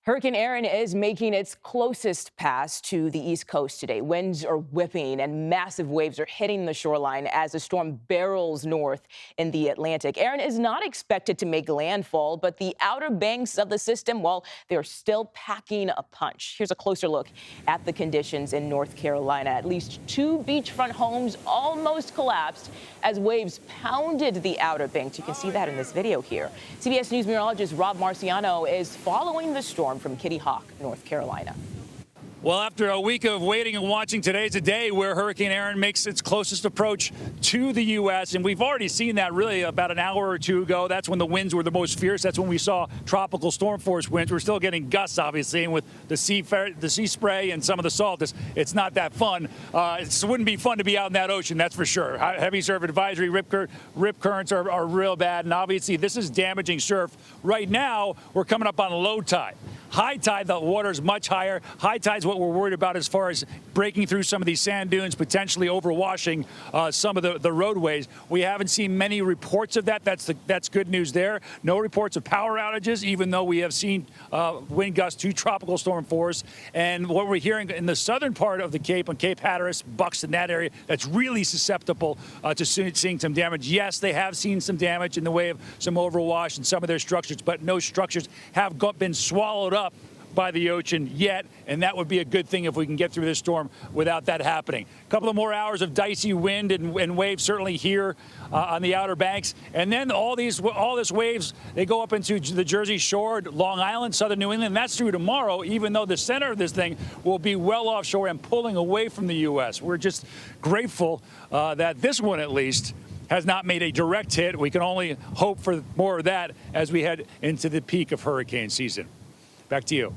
Hurricane Erin is making its closest pass to the East Coast today. Winds are whipping and massive waves are hitting the shoreline as the storm barrels north in the Atlantic. Erin is not expected to make landfall, but the outer banks of the system, well, they're still packing a punch. Here's a closer look at the conditions in North Carolina. At least 2 beachfront homes almost collapsed as waves pounded the outer banks. You can see that in this video here. CBS News meteorologist Rob Marciano is following the storm from Kitty Hawk, North Carolina. Well, after a week of waiting and watching, today's a day where Hurricane Erin makes its closest approach to the U.S. And we've already seen that really about an hour or two ago. That's when the winds were the most fierce. That's when we saw tropical storm force winds. We're still getting gusts, obviously, and with the sea spray and some of the salt, it's not that fun. It wouldn't be fun to be out in that ocean, that's for sure. Heavy surf advisory, rip currents are real bad. And obviously, this is damaging surf. Right now, we're coming up on low tide. High tide, the water is much higher. High tide is what we're worried about as far as breaking through some of these sand dunes, potentially overwashing some of the roadways. We haven't seen many reports of that. That's good news there. No reports of power outages, even though we have seen wind gusts to tropical storm force. And what we're hearing in the southern part of the Cape, on Cape Hatteras, Buxton, that area, that's really susceptible to seeing some damage. Yes, they have seen some damage in the way of some overwash in some of their structures, but no structures have been swallowed up by the ocean yet, and that would be a good thing if we can get through this storm without that happening. A couple of more hours of dicey wind and waves certainly here on the Outer Banks, and then all this waves, they go up into the Jersey Shore, Long Island, southern New England. And that's through tomorrow, even though the center of this thing will be well offshore and pulling away from the U.S. We're just grateful that this one, at least, has not made a direct hit. We can only hope for more of that as we head into the peak of hurricane season. Back to you.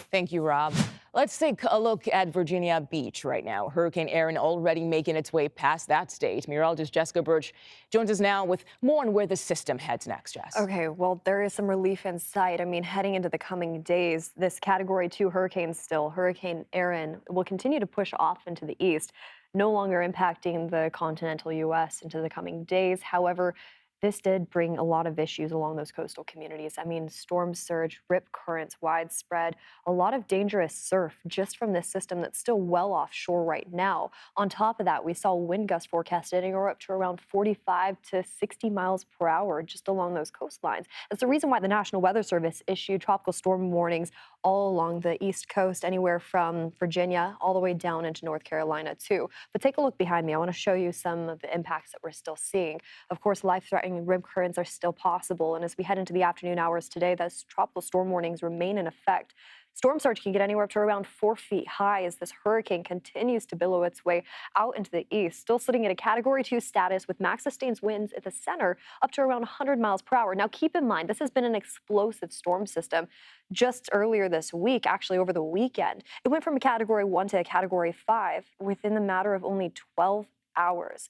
Thank you, Rob. Let's take a look at Virginia Beach right now. Hurricane Erin already making its way past that state. Meteorologist Jessica Burch joins us now with more on where the system heads next, Jess. Okay, well, there is some relief in sight. I mean, heading into the coming days, this Category 2 hurricane still, Hurricane Erin, will continue to push off into the east, no longer impacting the continental U.S. into the coming days. However, this did bring a lot of issues along those coastal communities. I mean, storm surge, rip currents, widespread, a lot of dangerous surf just from this system that's still well offshore right now. On top of that, we saw wind gusts forecasted anywhere up to around 45 to 60 miles per hour just along those coastlines. That's the reason why the National Weather Service issued tropical storm warnings all along the East Coast, anywhere from Virginia all the way down into North Carolina too. But take a look behind me. I want to show you some of the impacts that we're still seeing. Of course, life-threatening rip currents are still possible. And as we head into the afternoon hours today, those tropical storm warnings remain in effect. Storm surge can get anywhere up to around 4 feet high as this hurricane continues to billow its way out into the east, still sitting at a Category 2 status with max sustained winds at the center up to around 100 miles per hour. Now, keep in mind, this has been an explosive storm system. Just earlier this week, actually over the weekend, it went from a Category 1 to a Category 5 within the matter of only 12 hours.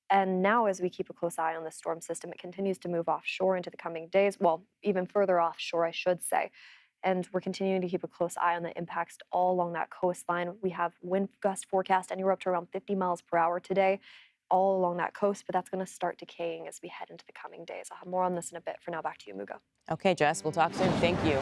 And now, as we keep a close eye on the storm system, it continues to move offshore into the coming days. Well, even further offshore, I should say. And we're continuing to keep a close eye on the impacts all along that coastline. We have wind gust forecast anywhere up to around 50 miles per hour today, all along that coast, but that's going to start decaying as we head into the coming days. I'll have more on this in a bit. For now, back to you, Mugo. Okay, Jess, we'll talk soon. Thank you.